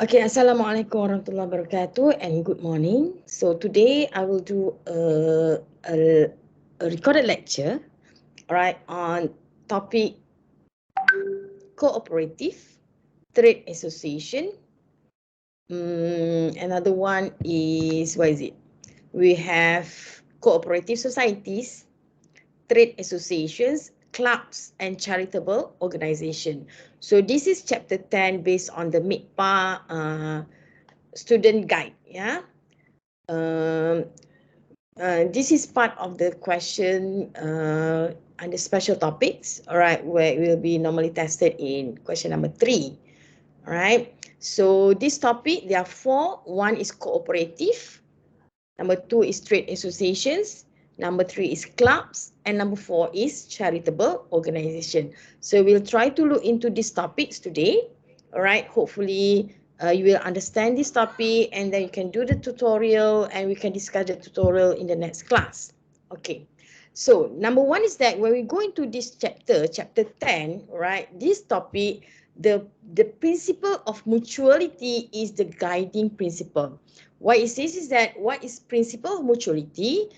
Okay, Assalamualaikum warahmatullahi wabarakatuh and good morning. So today I will do a recorded lecture, all right, on topic cooperative, trade association. Another one is, what is it? We have cooperative societies, trade associations, clubs, and charitable organization. So this is chapter 10 based on the MIPA student guide. Yeah. Um, this is part of the question under special topics, all right, where it will be normally tested in question number 3. All right. So this topic, there are 4. One is cooperative. Number 2 is trade associations. Number 3 is clubs. And number 4 is charitable organization. So we'll try to look into these topics today. All right. Hopefully you will understand this topic and then you can do the tutorial and we can discuss the tutorial in the next class. Okay. So number 1 is that when we go into this chapter 10, right, this topic, the principle of mutuality is the guiding principle. What it says is that, what is principle of mutuality?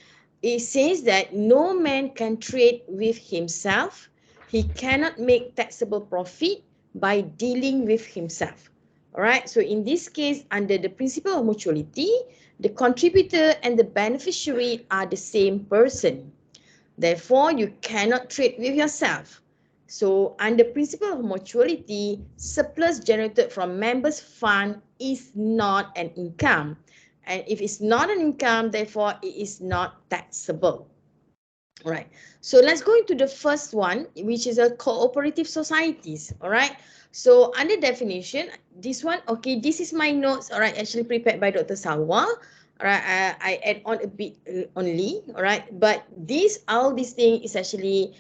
It says that no man can trade with himself. He cannot make taxable profit by dealing with himself. All right. So in this case, under the principle of mutuality, the contributor and the beneficiary are the same person. Therefore, you cannot trade with yourself. So, under principle of mutuality, surplus generated from members' fund is not an income. And if it's not an income, therefore, it is not taxable. All right. So let's go into the first one, which is a cooperative societies. All right. So under definition, this one, okay, this is my notes. All right, actually prepared by Dr. Salwa. All right, I add on a bit only. All right, but all these thing is actually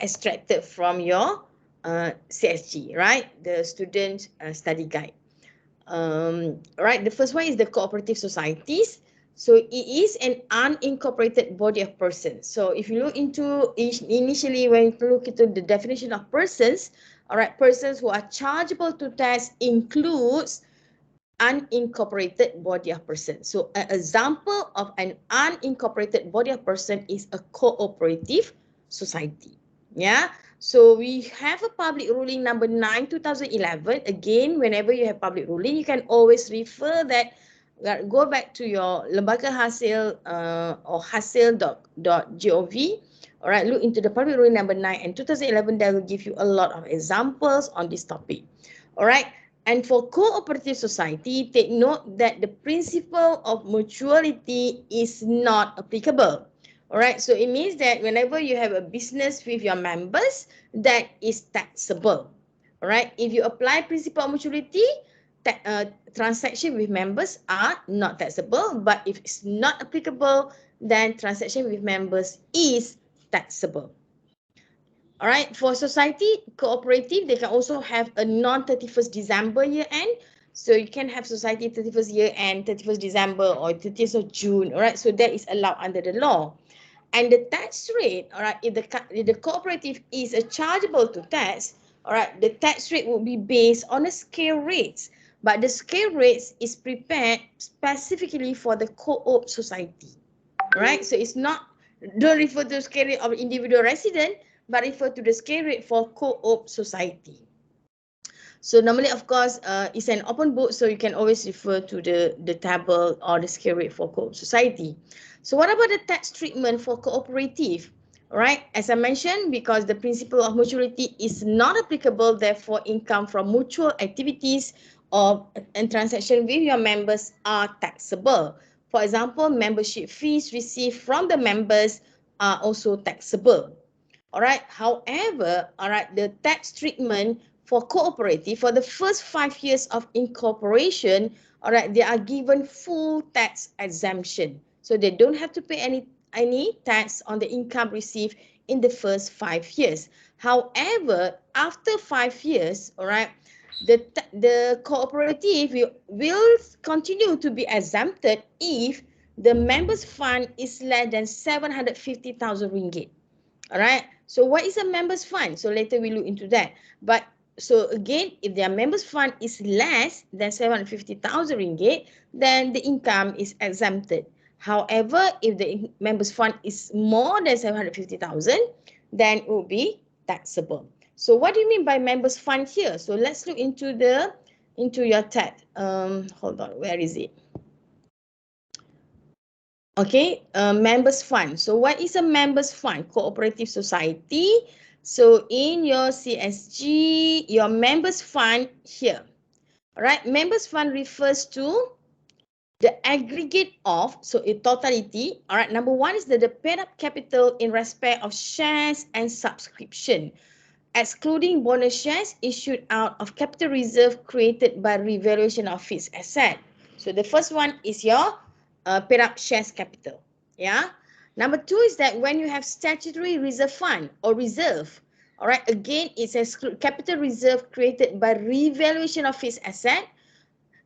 extracted from your CSG, right? The student study guide. Right, the first one is the cooperative societies. So it is an unincorporated body of persons. So if you look into initially, when you look into the definition of persons, all right, persons who are chargeable to tax includes unincorporated body of person. So an example of an unincorporated body of person is a cooperative society. Yeah. So we have a public ruling number 9 2011. Again, whenever you have public ruling, you can always refer that, go back to your lembaga hasil or hasil.gov. All right, look into the public ruling number 9 and 2011. That will give you a lot of examples on this topic. All right. And for cooperative society, take note that the principle of mutuality is not applicable. All right, so it means that whenever you have a business with your members, that is taxable. All right, if you apply principle of mutuality, transaction with members are not taxable. But if it's not applicable, then transaction with members is taxable. All right, for society cooperative, they can also have a non-31st December year end. So you can have society 31st year end, 31st December or 30th of June. All right, so that is allowed under the law. And the tax rate, all right, if the cooperative is chargeable to tax, all right, the tax rate will be based on the scale rates. But the scale rates is prepared specifically for the co-op society. All right, so it's not, don't refer to the scale rate of individual resident, but refer to the scale rate for co-op society. So normally, of course, it's an open book, so you can always refer to the table or the scale rate for co-op society. So what about the tax treatment for cooperative? All right, as I mentioned, because the principle of mutuality is not applicable, therefore income from mutual activities and transaction with your members are taxable. For example, membership fees received from the members are also taxable. All right. However, all right, the tax treatment for cooperative for the first 5 years of incorporation, all right, they are given full tax exemption. So they don't have to pay any tax on the income received in the first 5 years. However, after 5 years, all right, the cooperative will continue to be exempted if the members fund is less than 750,000 ringgit. All right. So what is a members fund? So later we look into that. But So again, if their members fund is less than 750,000 ringgit, then the income is exempted. However, if the members fund is more than 750,000, then it will be taxable. So what do you mean by members fund here? So let's look into your tab. Hold on, where is it? Okay, members fund. So what is a members fund? Cooperative society. So in your CSG, your members fund here. All right, members fund refers to the aggregate of, so in totality. All right, number one is the paid up capital in respect of shares and subscription, excluding bonus shares issued out of capital reserve created by revaluation of fixed asset. So the first one is your paid up shares capital. Yeah. Number two is that when you have statutory reserve fund or reserve, all right, again, it's a capital reserve created by revaluation of fixed asset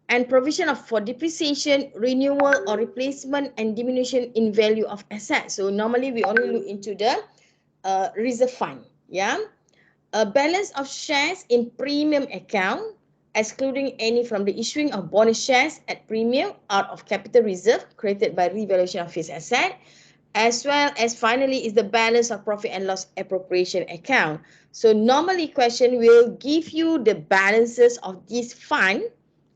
and provision of for depreciation, renewal or replacement and diminution in value of assets. So normally we only look into the reserve fund. Yeah. A balance of shares in premium account, excluding any from the issuing of bonus shares at premium out of capital reserve created by revaluation of fixed asset, as well as finally is the balance of profit and loss appropriation account. So normally question will give you the balances of this fund,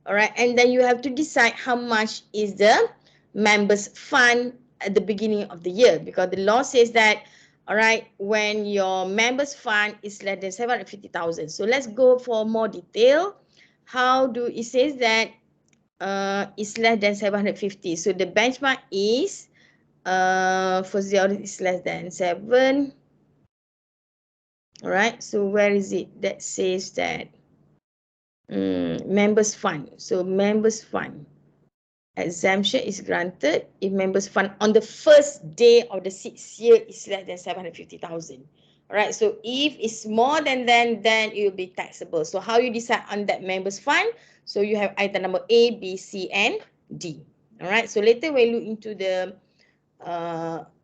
all right, and then you have to decide how much is the members fund at the beginning of the year, because the law says that, all right, when your members fund is less than 750,000. So let's go for more detail. How do it says that is less than 750? So the benchmark is for the audit is less than 7. All right, so where is it that says that members fund? So members fund exemption is granted if members fund on the first day of the 6th year is less than 750,000. All right, so if it's more than then it will be taxable. So how you decide on that members fund? So you have item number A, B, C, and D. All right, so later we look into the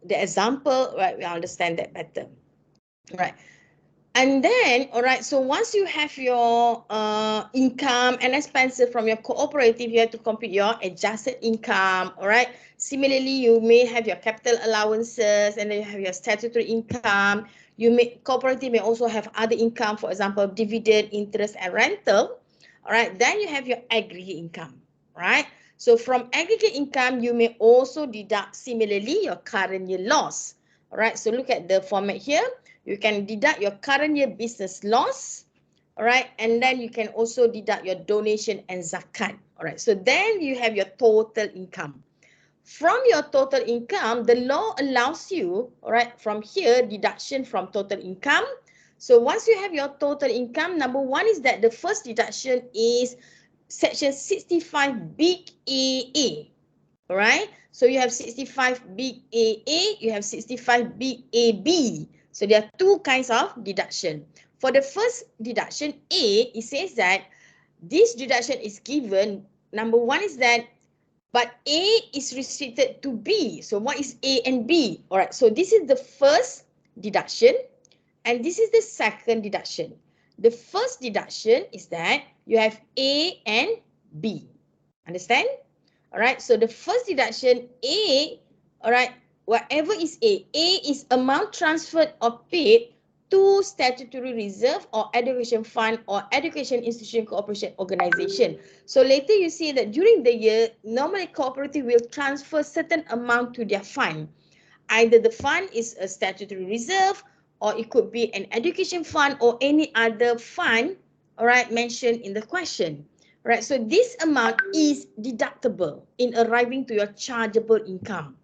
example, right, we understand that better. All right. And then, all right, so once you have your income and expenses from your cooperative, you have to compute your adjusted income, all right? Similarly, you may have your capital allowances and then you have your statutory income. Cooperative may also have other income, for example, dividend, interest, and rental, all right? Then you have your aggregate income, right? So from aggregate income, you may also deduct similarly your current year loss, all right? So look at the format here. You can deduct your current year business loss, all right, and then you can also deduct your donation and zakat, all right. So then you have your total income. From your total income, the law allows you, all right, from here, deduction from total income. So once you have your total income, number one is that the first deduction is section 65 big AA, all right. So you have 65 big AA, you have 65 big AB. So there are two kinds of deduction. For the first deduction, A, it says that this deduction is given. Number one is that, but A is restricted to B. So what is A and B? All right, so this is the first deduction and this is the second deduction. The first deduction is that you have A and B. Understand? All right, so the first deduction, A, all right, whatever is A is amount transferred or paid to statutory reserve or education fund or education institution cooperation organization. So later you see that during the year, normally cooperative will transfer certain amount to their fund. Either the fund is a statutory reserve or it could be an education fund or any other fund, all right, mentioned in the question. Right, so this amount is deductible in arriving to your chargeable income.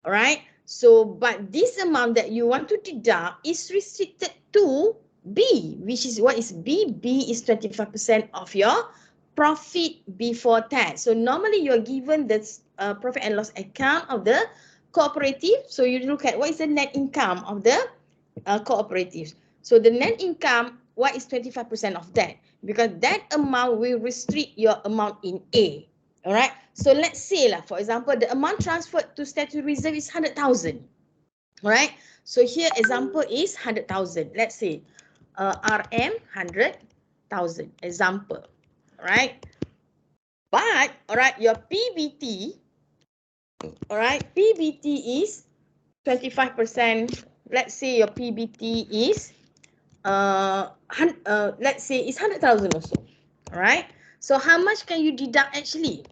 All right, so but this amount that you want to deduct is restricted to B, which is what is B? B is 25% of your profit before tax. So normally you're given the profit and loss account of the cooperative. So you look at what is the net income of the cooperatives. So the net income, what is 25% of that? Because that amount will restrict your amount in A. All right. So let's say, for example, the amount transferred to statutory reserve is 100,000. All right. So here example is 100,000. Let's say RM 100,000. example, all right? But, all right, your PBT, all right, PBT is 25%. Let's say your PBT is, let's say it's 100,000 also, all right? So how much can you deduct actually?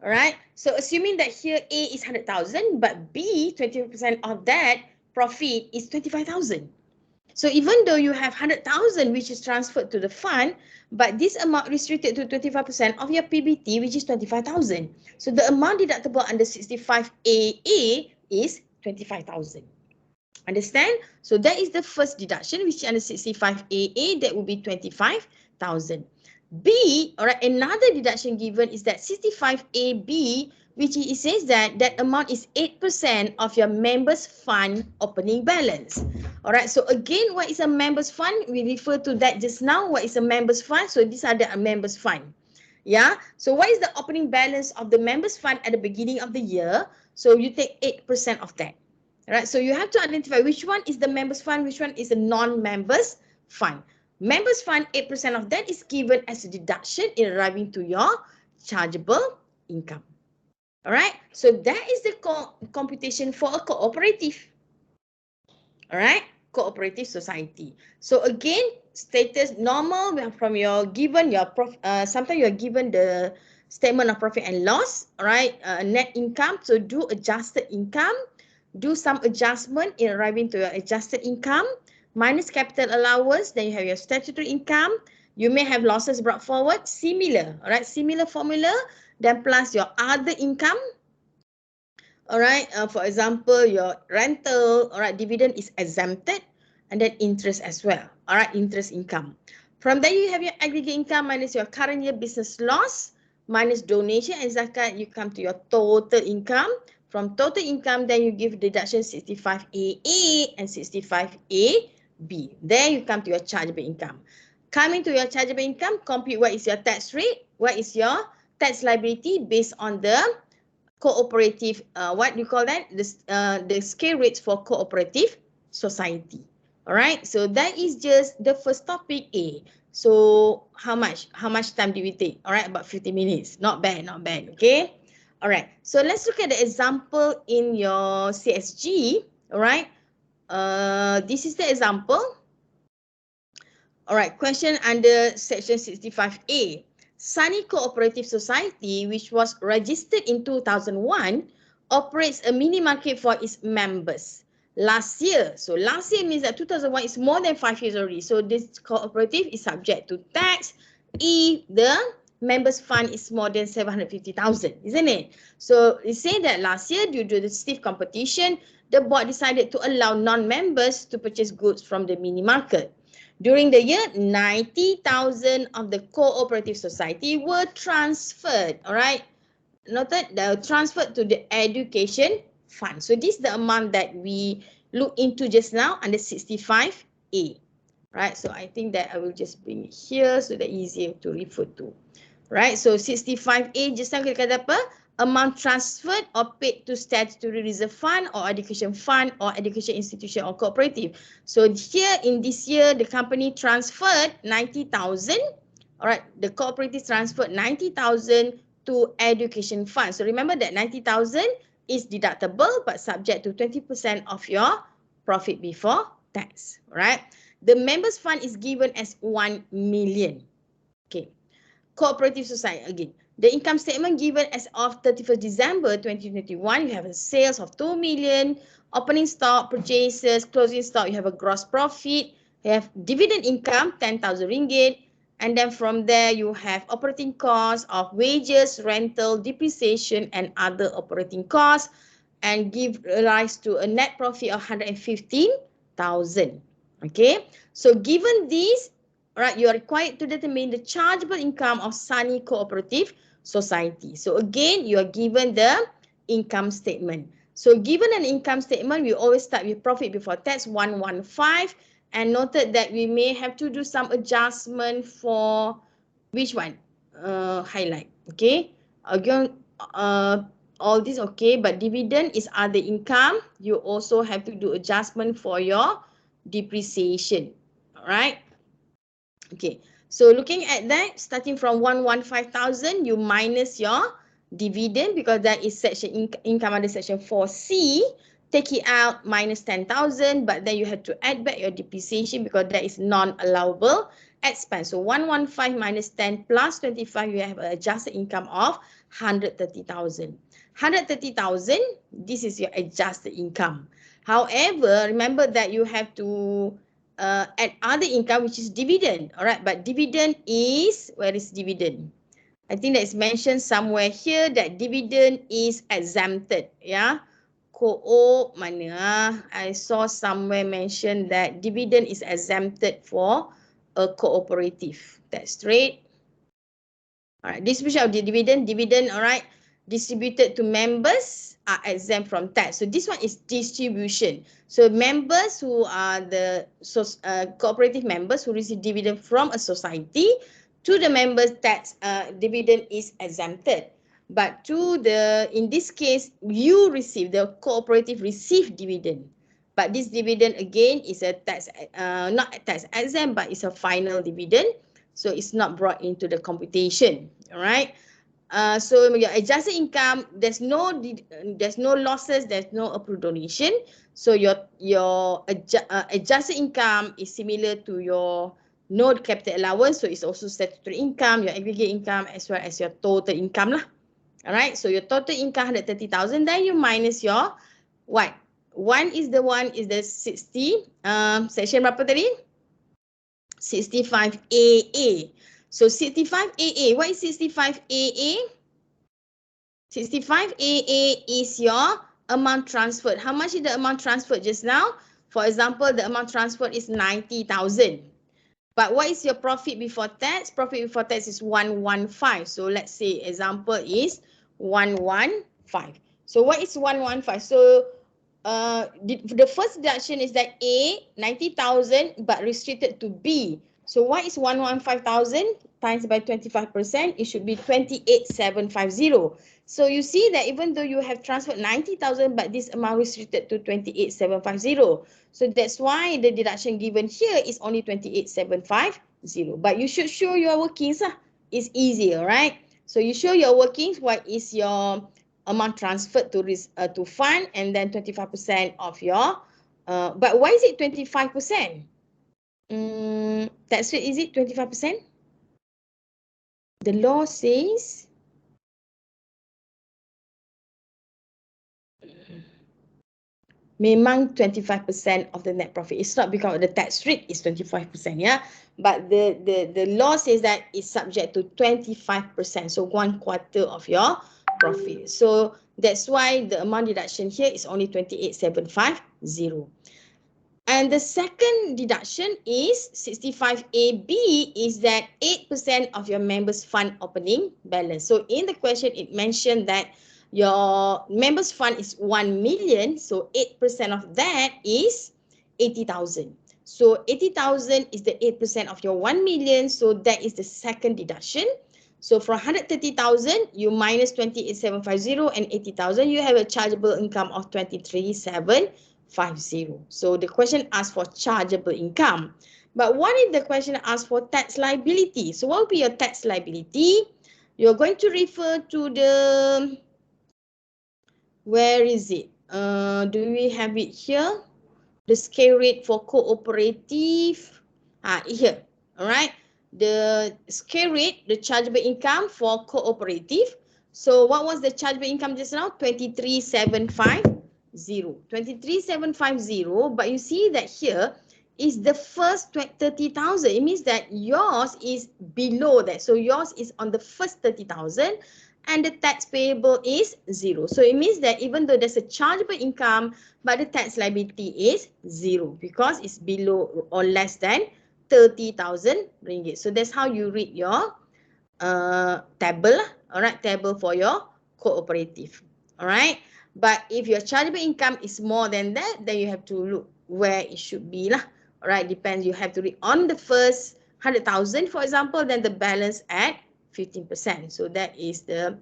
All right, so assuming that here A is 100,000, but B, 20% of that profit is 25,000. So even though you have 100,000 which is transferred to the fund, but this amount restricted to 25% of your PBT, which is 25,000. So the amount deductible under 65AA is 25,000. Understand? So that is the first deduction, which is under 65AA, that will be 25,000. B, all right, another deduction given is that 65AB, which it says that that amount is 8% of your members fund opening balance. All right, so again, what is a members fund? We refer to that just now. What is a members fund? So these are the members fund. Yeah, so what is the opening balance of the members fund at the beginning of the year? So you take 8% of that. All right, so you have to identify which one is the members fund, which one is the non-members fund. Members fund, 8% of that is given as a deduction in arriving to your chargeable income. All right, so that is the computation for a cooperative. All right, cooperative society. So again, status normal from your given your sometimes you are given the statement of profit and loss. All right, net income. So do adjusted income. Do some adjustment in arriving to your adjusted income, minus capital allowance, then you have your statutory income. You may have losses brought forward, similar, all right, similar formula, then plus your other income. All right, for example, your rental, all right, dividend is exempted, and then interest as well, all right, interest income. From there, you have your aggregate income minus your current year business loss, minus donation and zakat, you come to your total income. From total income, then you give deduction 65AA and 65AB. There you come to your chargeable income. Coming to your chargeable income, compute what is your tax rate, what is your tax liability based on the cooperative, what do you call that? The scale rates for cooperative society. All right, so that is just the first topic A. So how much time do we take? All right, about 50 minutes. Not bad, not bad. Okay. All right, so let's look at the example in your CSG. All right, this is the example. All right, question under section 65A. Sunny Cooperative Society, which was registered in 2001, operates a mini market for its members. Last year, so last year means that 2001 is more than 5 years already. So this cooperative is subject to tax if the members fund is more than 750,000, isn't it? So it said that last year, due to the stiff competition, the board decided to allow non-members to purchase goods from the mini market. During the year, 90,000 of the cooperative society were transferred, all right? Noted, the transferred to the education fund. So this is the amount that we look into just now under 65A, right? So I think that I will just bring it here so that easier to refer to. Right, so 65A just now kita kata apa? Amount transferred or paid to statutory reserve fund or education fund or education institution or cooperative. So here in this year, the company transferred 90,000. All right, the cooperative transferred 90,000 to education fund. So remember that 90,000 is deductible but subject to 20% of your profit before tax. All right, the members fund is given as 1 million. Okay. Cooperative society again. The income statement given as of 31st December 2021, you have a sales of 2 million, opening stock, purchases, closing stock, you have a gross profit, you have dividend income, 10,000 ringgit, and then from there you have operating costs of wages, rental, depreciation, and other operating costs, and give rise to a net profit of 115,000. Okay, so given these, right, you are required to determine the chargeable income of Sunny Cooperative Society. So again, you are given the income statement. So given an income statement, we always start with profit before tax 115, and noted that we may have to do some adjustment for which one? Highlight. Okay. Again, all this okay, but dividend is other income. You also have to do adjustment for your depreciation. All right. Okay, So looking at that, starting from 115,000, you minus your dividend because that is section income under section 4C. Take it out, minus 10,000, but then you have to add back your depreciation because that is non-allowable expense. So 115 minus 10 plus 25, you have an adjusted income of 130,000. 130,000, this is your adjusted income. However, remember that you have to add other income, which is dividend. All right, but dividend is, where is dividend? I think that is mentioned somewhere here that dividend is exempted. Yeah. Co-op mana? I saw somewhere mentioned that dividend is exempted for a cooperative. That's straight. All right, distribution of the dividend, all right, distributed to members are exempt from tax. So this one is distribution. So members who are the cooperative members who receive dividend from a society, to the members tax dividend is exempted. But to the, in this case, you receive, the cooperative receive dividend. But this dividend again is a tax, not tax exempt, but it's a final dividend. So it's not brought into the computation. All right. So your adjusted income, there's no losses, there's no approved donation. So your adjusted income is similar to your no capital allowance. So it's also statutory income, your aggregate income, as well as your total income lah. All right. So your total income 130,000. Then you minus your what? One is the 60. Section berapa tadi? 65AA. So 65AA, what is 65AA? 65AA is your amount transferred. How much is the amount transferred just now? For example, the amount transferred is 90,000. But what is your profit before tax? Profit before tax is 115. So let's say example is 115. So what is 115? So the first deduction is that A, 90,000 but restricted to B. So what is 115,000 times by 25%? It should be 28,750. So you see that even though you have transferred 90,000, but this amount restricted to 28,750. So that's why the deduction given here is only 28,750. But you should show your workings. It's easier, right? So you show your workings, what is your amount transferred to fund, and then 25% of your, but why is it 25%? Tax rate, is it 25%? The law says memang 25% of the net profit. It's not because the tax rate is 25%, yeah. But the law says that it's subject to 25%. So 1/4 of your profit. So that's why the amount deduction here is only 28,750. And the second deduction is 65AB, is that 8% of your members' fund opening balance. So in the question, it mentioned that your members' fund is 1 million. So 8% of that is 80,000. So 80,000 is the 8% of your 1 million. So that is the second deduction. So for 130,000, you minus 28,750 and 80,000, you have a chargeable income of 23,750. So the question asks for chargeable income. But what if the question asks for tax liability? So what will be your tax liability? You're going to refer to the, where is it? Do we have it here? The scale rate for cooperative. Here. All right. The scale rate, the chargeable income for cooperative. So what was the chargeable income just now? 23,750. 23,750. But you see that here is the first 30,000. It means that yours is below that. So yours is on the first 30,000. And the tax payable is 0. So it means that even though there's a chargeable income, but the tax liability is 0 because it's below or less than 30,000 ringgit. So that's how you read your table. All right, table for your cooperative. All right. But if your chargeable income is more than that, then you have to look where it should be lah. All right, depends. You have to read on the first 100,000, for example, then the balance at 15%. So that is the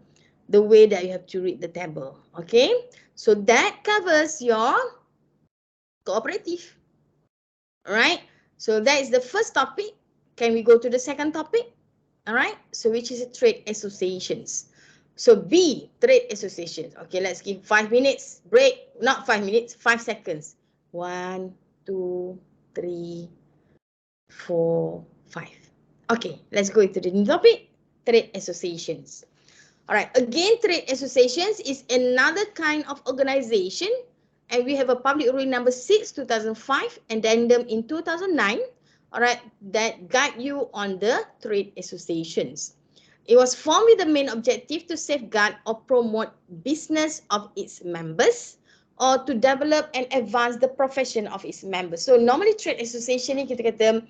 way that you have to read the table. Okay. So that covers your cooperative. All right. So that is the first topic, Can we go to the second topic? All right, so which is trade associations. So B, trade associations. Okay, let's give 5 minutes break. Not 5 minutes, 5 seconds. 1, 2, 3, 4, 5. Okay, let's go into the new topic, trade associations. All right, again, trade associations is another kind of organization, and we have a public rule number 6, 2005, addendum in 2009, all right, that guide you on the trade associations. It was formed with the main objective to safeguard or promote business of its members or to develop and advance the profession of its members. So normally trade association ni kita kata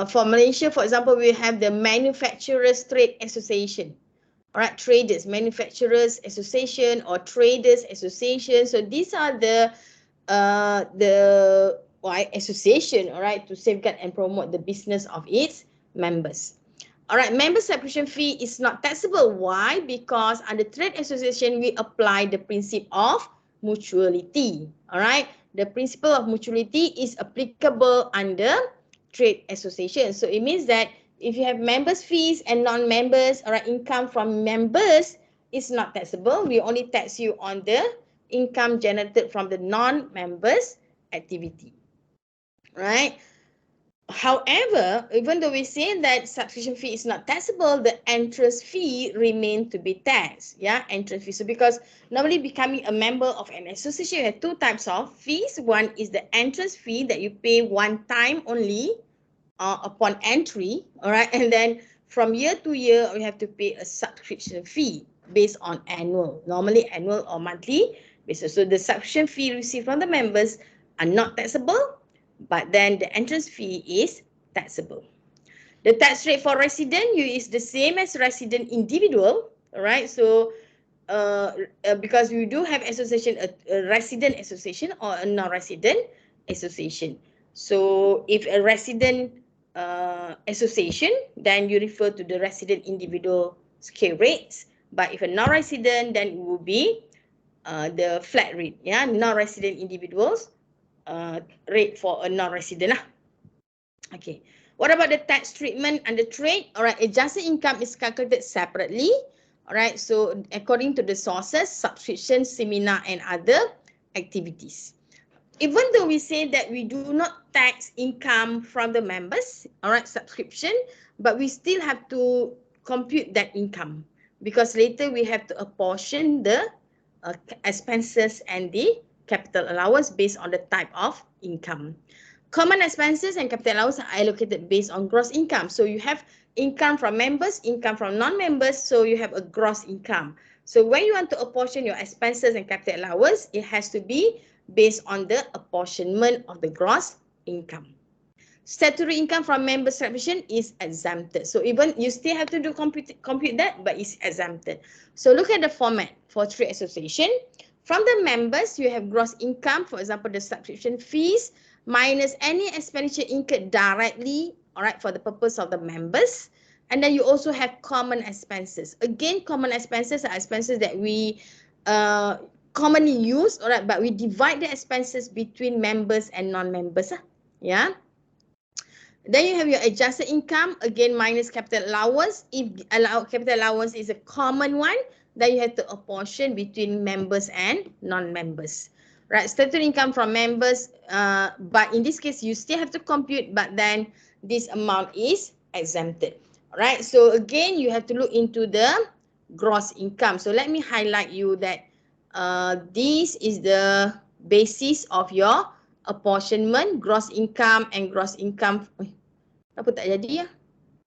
for Malaysia, for example, we have the Manufacturers Trade Association. All right, traders, manufacturers association or traders association. So these are the association, all right, to safeguard and promote the business of its members. All right, member subscription fee is not taxable. Why? Because under trade association, we apply the principle of mutuality. All right, the principle of mutuality is applicable under trade association. So it means that if you have members fees and non-members, all right, income from members is not taxable. We only tax you on the income generated from the non-members activity, right? However, even though we say that subscription fee is not taxable, the entrance fee remain to be taxed. Yeah, entrance fee. So because normally becoming a member of an association, you have two types of fees. One is the entrance fee that you pay one time only upon entry. All right, and then from year to year, you have to pay a subscription fee based on annual, normally annual or monthly basis. So the subscription fee received from the members are not taxable, but then the entrance fee is taxable. The tax rate for resident is the same as resident individual, all right? So because we do have association, a resident association or a non-resident association. So if a resident association, then you refer to the resident individual scale rates. But if a non-resident, then it will be the flat rate, yeah, non-resident individuals rate for a non-resident lah. Okay, what about the tax treatment under trade? All right, adjusted income is calculated separately. All right, so according to the sources, subscription, seminar, and other activities. Even though we say that we do not tax income from the members, all right, subscription, but we still have to compute that income because later we have to apportion the expenses and the capital allowance based on the type of income. Common expenses and capital allowance are allocated based on gross income. So you have income from members, income from non-members, so you have a gross income. So when you want to apportion your expenses and capital allowance, it has to be based on the apportionment of the gross income. Statutory income from member subscription is exempted. So even you still have to do compute that, but it's exempted. So look at the format for trade association. From the members, you have gross income, for example, the subscription fees, minus any expenditure incurred directly, all right, for the purpose of the members. And then you also have common expenses. Again, common expenses are expenses that we commonly use, all right, but we divide the expenses between members and non-members. Yeah. Then you have your adjusted income, again minus capital allowance. If capital allowance is a common one, then you have to apportion between members and non-members. Right, statutory income from members, but in this case, you still have to compute, but then this amount is exempted. All right, so again, you have to look into the gross income. So let me highlight you that this is the basis of your apportionment, gross income and gross income. Apa tak jadi ya?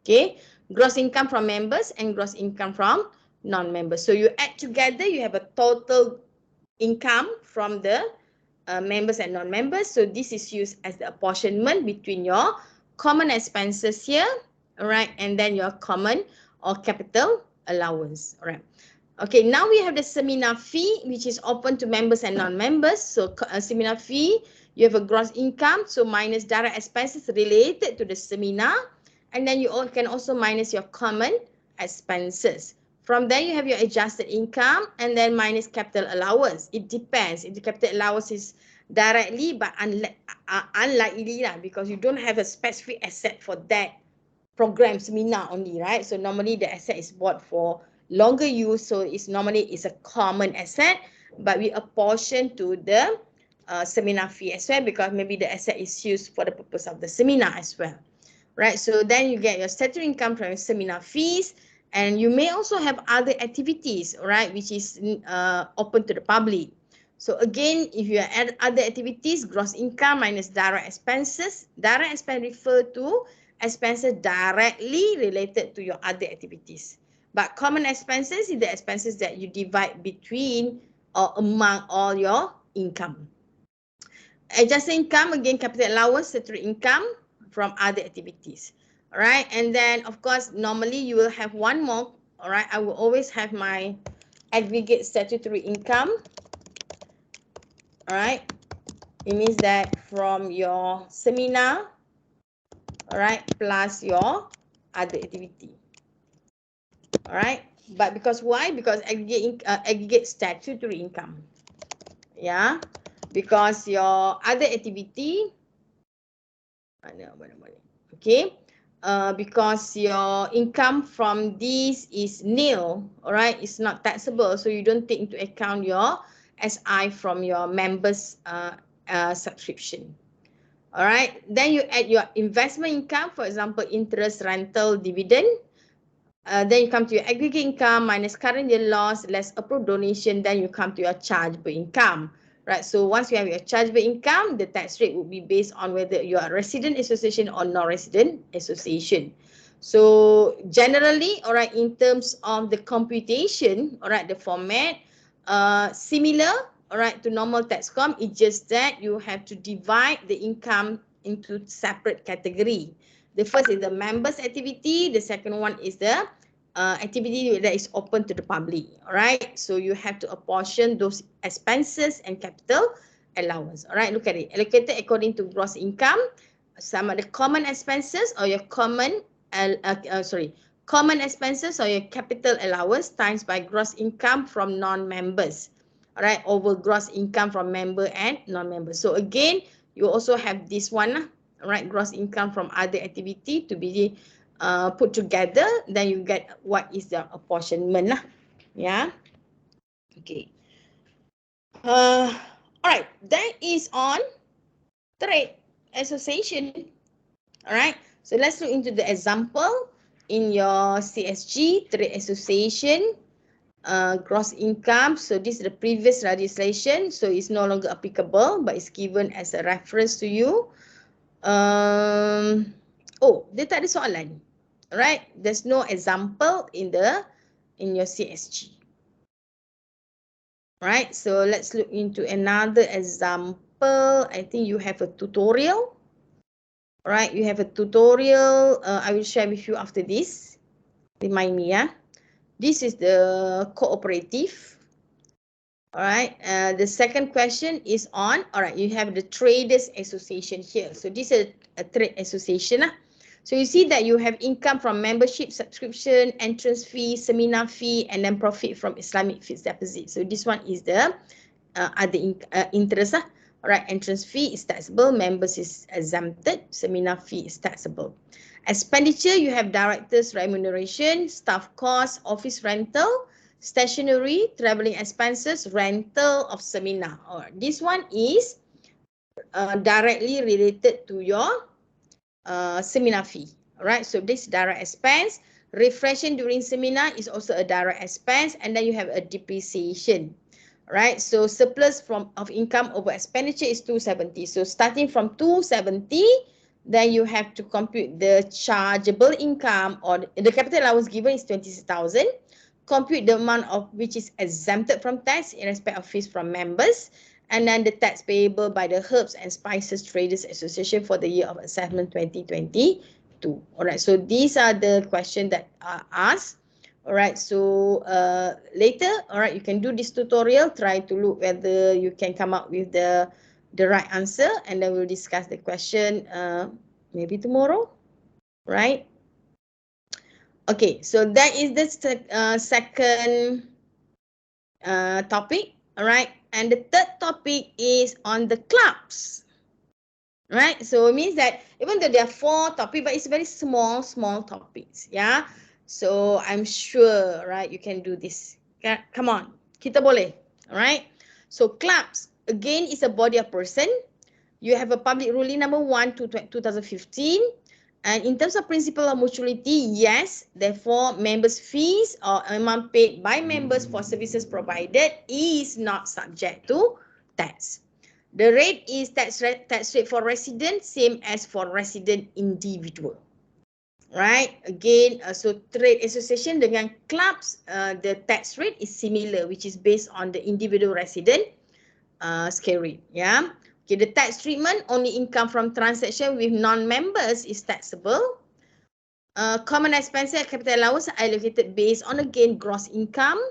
Okay, gross income from members and gross income from non-members. So you add together, you have a total income from the members and non-members. So this is used as the apportionment between your common expenses here, all right, and then your common or capital allowance, all right. Okay, now we have the seminar fee, which is open to members and non-members. So seminar fee, you have a gross income, so minus direct expenses related to the seminar, and then you can also minus your common expenses. From there, you have your adjusted income and then minus capital allowance. It depends. If the capital allowance is directly, but unlikely lah, because you don't have a specific asset for that program seminar only, right? So normally the asset is bought for longer use, so it's a common asset, but we apportion to the seminar fee as well, because maybe the asset is used for the purpose of the seminar as well, right? So then you get your statutory income from your seminar fees, and you may also have other activities, right, which is open to the public. So again, if you add other activities, gross income minus direct expenses. Direct expense refer to expenses directly related to your other activities. But common expenses is the expenses that you divide between or among all your income. Adjusted income, again, capital allowance, statutory income from other activities. All right, and then of course, normally you will have one more. All right, I will always have my aggregate statutory income. All right, it means that from your seminar, all right, plus your other activity. All right, but because why? Because aggregate statutory income. Yeah, because your other activity, okay, because your income from this is nil, all right, it's not taxable, so you don't take into account your SI from your members subscription. All right, then you add your investment income, for example, interest, rental, dividend. Then you come to your aggregate income minus current year loss, less approved donation, then you come to your chargeable income. Right, so once you have your chargeable income, the tax rate would be based on whether you are a resident association or non-resident association. So generally, all right, in terms of the computation, all right, the format, similar, all right, to normal taxcom. It's just that you have to divide the income into separate category. The first is the members activity. The second one is the activity that is open to the public. All right. So you have to apportion those expenses and capital allowance. All right. Look at it. Allocated according to gross income. Some of the common expenses or your common expenses or your capital allowance times by gross income from non-members. All right. Over gross income from member and non-member. So again, you also have this one. Right, gross income from other activity to be put together, then you get what is the apportionment lah. Yeah. Okay. All right, that is on trade association. All right, so let's look into the example in your CSG trade association. Gross income, so this is the previous legislation, so it's no longer applicable, but it's given as a reference to you. Dia tak ada soalan. Right? There's no example in your CSG. Right? So let's look into another example. I think you have a tutorial. Right? You have a tutorial. I will share with you after this. Remind me, yeah. This is the cooperative. All right. The second question is on. All right. You have the traders association here. So this is a trade association. So you see that you have income from membership, subscription, entrance fee, seminar fee, and then profit from Islamic fixed deposit. So this one is the other interest. All right. Entrance fee is taxable. Members is exempted. Seminar fee is taxable. Expenditure, you have directors remuneration, staff costs, office rental, stationery, travelling expenses, rental of seminar. This one is directly related to your seminar fee. All right, so this direct expense. Refreshing during seminar is also a direct expense, and then you have a depreciation. Right, so surplus of income over expenditure is 270. So starting from 270, then you have to compute the chargeable income, or the capital allowance given is 26,000. Compute the amount of which is exempted from tax in respect of fees from members, and then the tax payable by the Herbs and Spices Traders Association for the year of assessment 2022. All right, so these are the questions that are asked. All right, so later, all right, you can do this tutorial, try to look whether you can come up with the right answer, and then we'll discuss the question maybe tomorrow, right? Okay, so that is the second topic, all right? And the third topic topic is on the clubs. Right, so it means that even though there are 4 topics, but it's very small topics. Yeah, so I'm sure, right, you can do this. Come on, kita boleh. All right, so clubs again is a body of person. You have a public ruling number 1 to 2015, and in terms of principle of mutuality, yes, therefore members' fees or amount paid by members for services provided is not subject to tax. The rate is tax rate for resident, same as for resident individual. Right, again, so trade association dengan clubs, the tax rate is similar, which is based on the individual resident scale rate. Yeah. Okay, the tax treatment, only income from transaction with non-members is taxable. Common expenses and capital allowance are allocated based on, again, gross income,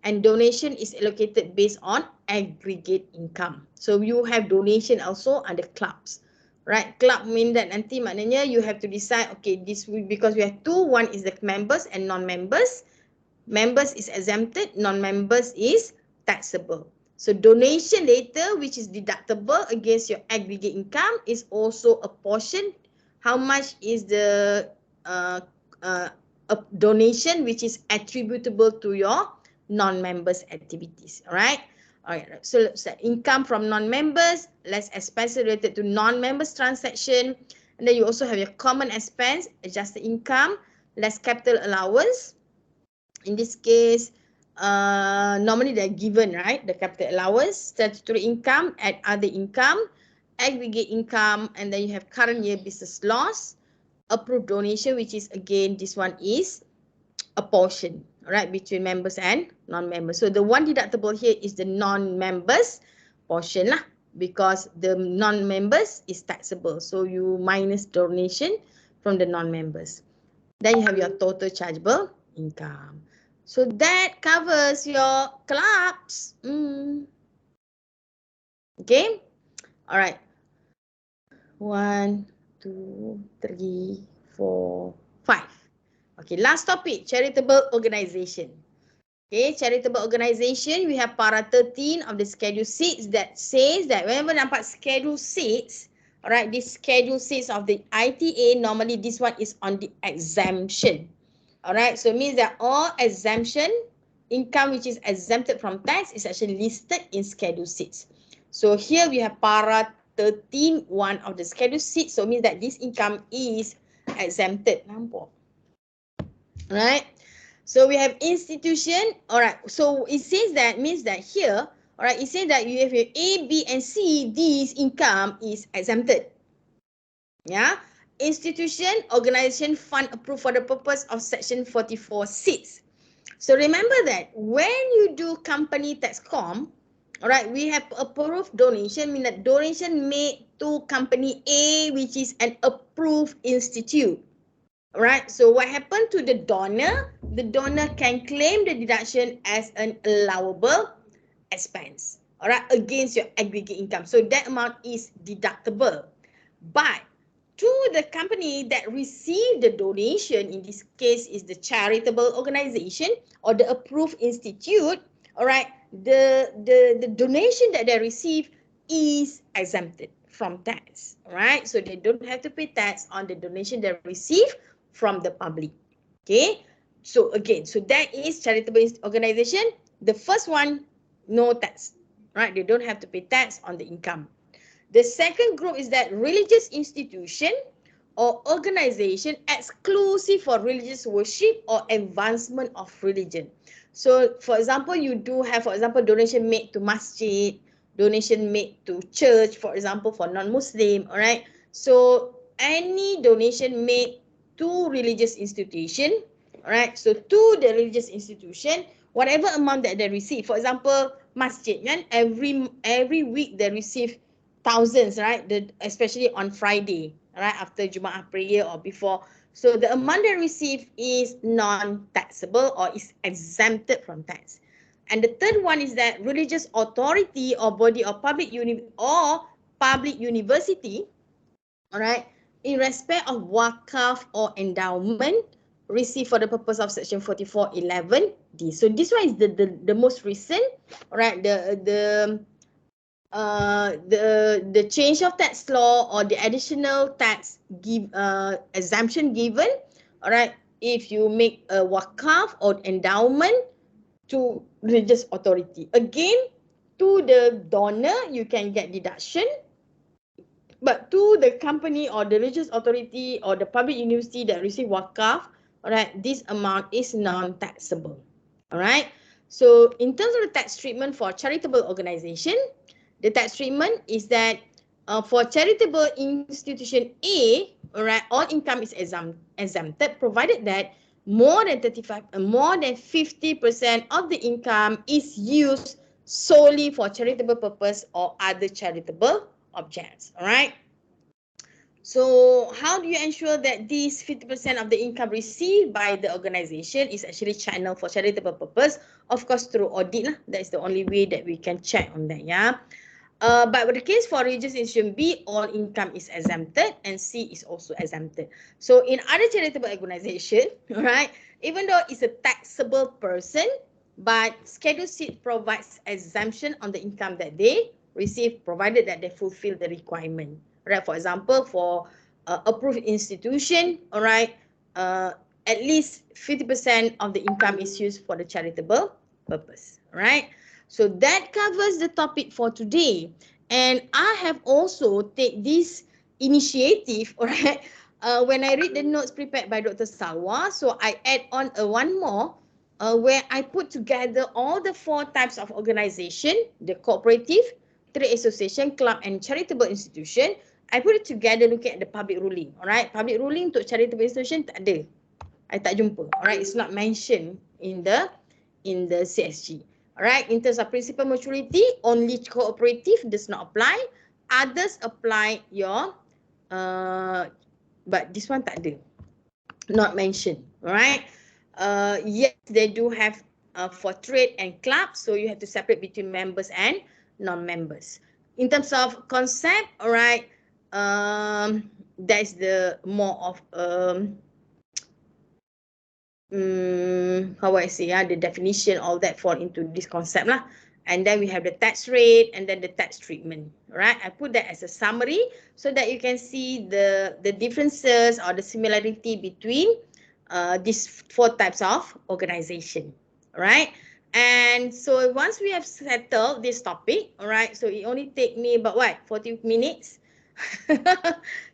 and donation is allocated based on aggregate income. So you have donation also under clubs, right? Club mean that nanti maknanya you have to decide, okay, this will, because we have 2, one is the members and non-members. Members is exempted, non-members is taxable. So donation later, which is deductible against your aggregate income, is also a portion. How much is the a donation which is attributable to your non-members activities? All right. So income from non-members, less expense related to non-members transaction, and then you also have your common expense, adjusted income, less capital allowance. In this case, normally they're given, right? The capital allowance, statutory income, add other income, aggregate income, and then you have current year business loss, approved donation, which is, again, this one is a portion, right, between members and non-members. So the one deductible here is the non-members portion lah, because the non-members is taxable. So you minus donation from the non-members. Then you have your total chargeable income. So that covers your clubs. Okay. All right. 1, 2, 3, 4, 5. Okay, last topic, charitable organization. Okay, charitable organization, we have para 13 of the schedule 6 that says that whenever nampak schedule 6, all right, this schedule 6 of the ITA, normally this one is on the exemption. All right, so it means that all exemption income which is exempted from tax is actually listed in schedule 6. So here we have para 13, one of the schedule 6, so it means that this income is exempted. Nampak? Right, so we have institution. All right, so it says that, means that here, all right, it says that you have your A, B, and C, this income is exempted. Yeah, institution, organization, fund approved for the purpose of section 44(6). So remember that when you do company tax com, all right, we have approved donation, mean that donation made to company A, which is an approved institute. Right, so what happened to the donor? The donor can claim the deduction as an allowable expense, all right, against your aggregate income. So that amount is deductible. But to the company that received the donation, in this case is the charitable organization or the approved institute, all right, the donation that they receive is exempted from tax, all right? So they don't have to pay tax on the donation they receive from the public. Okay, so again, so that is charitable organization. The first one, no tax, right? They don't have to pay tax on the income. The second group is that religious institution or organization exclusive for religious worship or advancement of religion. So for example, you do have, for example, donation made to masjid, donation made to church, for example, for non-Muslim, all right? So any donation made to religious institution, all right? So to the religious institution, whatever amount that they receive, for example, masjid, kan, every week they receive thousands, right? Especially on Friday, right, after Jumaat prayer or before. So the amount they receive is non-taxable or is exempted from tax. And the third one is that religious authority or body or public university, all right, in respect of wakaf or endowment received for the purpose of section 44(11)(d). So this one is the most recent, all right, the the change of tax law or the additional tax exemption given, all right, if you make a wakaf or endowment to religious authority. Again, to the donor, you can get deduction, but to the company or the religious authority or the public university that receive wakaf, all right, this amount is non-taxable. All right. So in terms of the tax treatment for charitable organization, the tax treatment is that for charitable institution A, all right, all income is exempted, provided that more than 50% of the income is used solely for charitable purpose or other charitable objects. All right. So how do you ensure that this 50% of the income received by the organization is actually channeled for charitable purpose? Of course, through audit lah. That is the only way that we can check on that. Yeah. But with the case for religious institution B, all income is exempted and C is also exempted. So in other charitable organization, right, even though it's a taxable person, but Schedule C provides exemption on the income that they receive, provided that they fulfill the requirement. Right, for example, for approved institution, all right, at least 50% of the income is used for the charitable purpose, right? So that covers the topic for today. And I have also take this initiative, all right, when I read the notes prepared by Dr. Salwa, so I add on one more where I put together all the 4 types of organization, the cooperative, trade association, club and charitable institution. I put it together looking at the public ruling. Alright, public ruling untuk charitable institution tak ada. I tak jumpa. Alright, it's not mentioned in the CSG. Alright, in terms of principal mutuality, only cooperative does not apply. Others apply your, but this one tak ada. Not mentioned. Alright. Yes, they do have for trade and club, so you have to separate between members and non-members. In terms of concept, all right, that's the more of how I say, the definition, all that fall into this concept lah. And then we have the tax rate and then the tax treatment. Right, I put that as a summary so that you can see the differences or the similarity between these 4 types of organization. Right, and so once we have settled this topic, all right, so it only take me about 40 minutes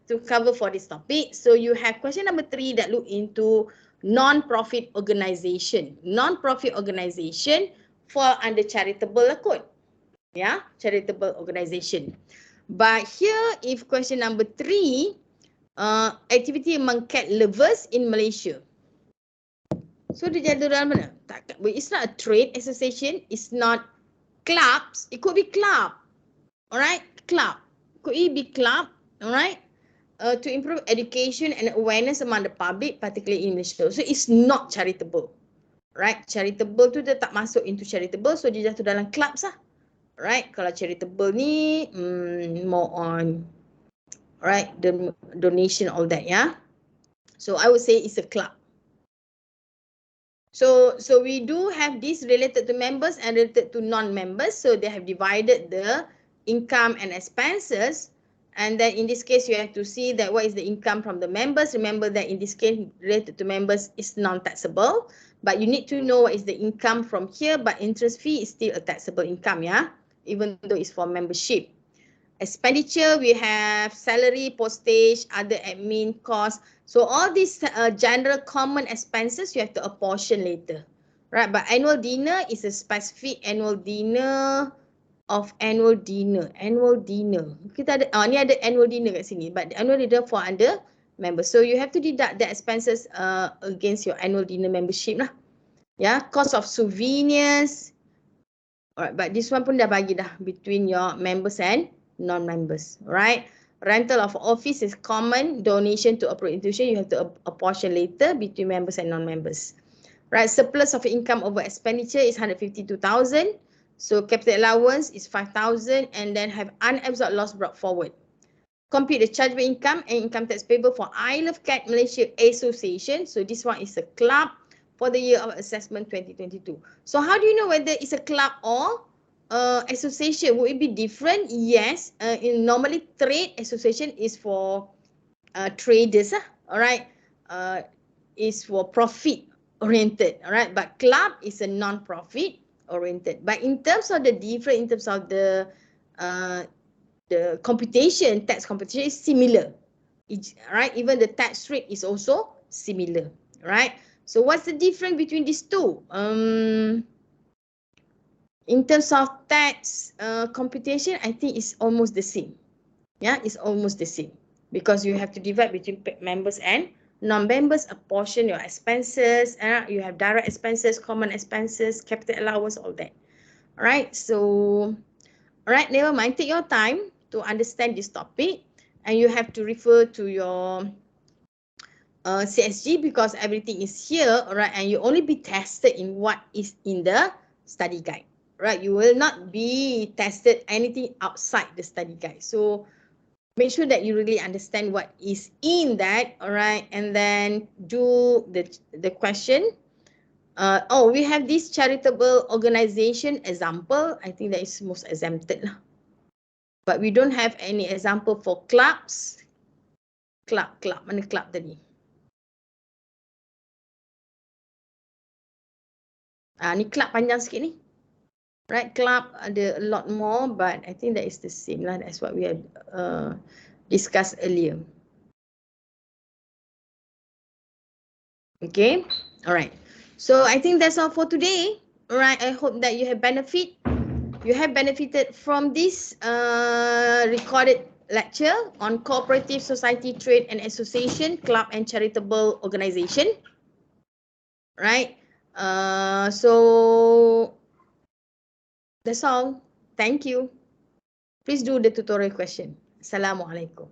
to cover for this topic. So you have question number 3 that look into non-profit organization. Non-profit organization fall under charitable kot. Yeah, charitable organization. But here, if question number 3, activity among cat lovers in Malaysia. So dia jatuh dalam mana? It's not a trade association. It's not clubs. It could be club. Alright, club. Could it be club? Alright. To improve education and awareness among the public, particularly in Malaysia. So it's not charitable. Right, charitable tu dia tak masuk into charitable, so dia jatuh dalam clubs lah. Right, kalau charitable ni more on, right, the donation, all that, yeah. So I would say it's a club. So we do have this related to members and related to non-members. So they have divided the income and expenses. And then in this case, you have to see that what is the income from the members. Remember that in this case, related to members is non-taxable. But you need to know what is the income from here. But interest fee is still a taxable income, yeah, even though it's for membership. Expenditure, we have salary, postage, other admin costs. So all these general common expenses, you have to apportion later. Right, but annual dinner is a specific annual dinner of annual dinner. Annual dinner. Kita ada, ni ada annual dinner kat sini. But annual dinner for under members. So you have to deduct the expenses against your annual dinner membership lah. Yeah, cost of souvenirs. Alright, but this one pun dah bagi dah between your members and non-members, right? Rental of office is common. Donation to approved institution, you have to apportion later between members and non-members. Right, surplus of income over expenditure is 152,000. So capital allowance is 5,000 and then have unabsorbed loss brought forward. Compute the chargeable income and income tax payable for Isle of Cat Malaysia Association. So this one is a club for the year of assessment 2022. So how do you know whether it's a club or association, would it be different? Yes. In normally trade association is for traders, all right, is for profit oriented, all right, but club is a non-profit oriented. But in terms of the different, in terms of the computation, tax computation is similar, right? Even the tax rate is also similar, right? So what's the difference between these two? In terms of tax computation, I think it's almost the same. Yeah, it's almost the same because you have to divide between members and non-members, apportion your expenses. You have direct expenses, common expenses, capital allowance, all that. All right, so all right, never mind. Take your time to understand this topic, and you have to refer to your CSG because everything is here, all right, and you only be tested in what is in the study guide, right? You will not be tested anything outside the study guide. So make sure that you really understand what is in that, all right, and then do the question. Oh, we have this charitable organization example. I think that is most exempted, but we don't have any example for clubs. Club, mana club tadi? Ni club panjang sikit ni. Right, club ada a lot more, but I think that is the same lah. That's what we have discussed earlier. Okay, all right. So I think that's all for today. All right, I hope that you have benefited from this recorded lecture on cooperative society, trade and association, club and charitable organization. Right. So that's all. Thank you. Please do the tutorial question. Assalamualaikum.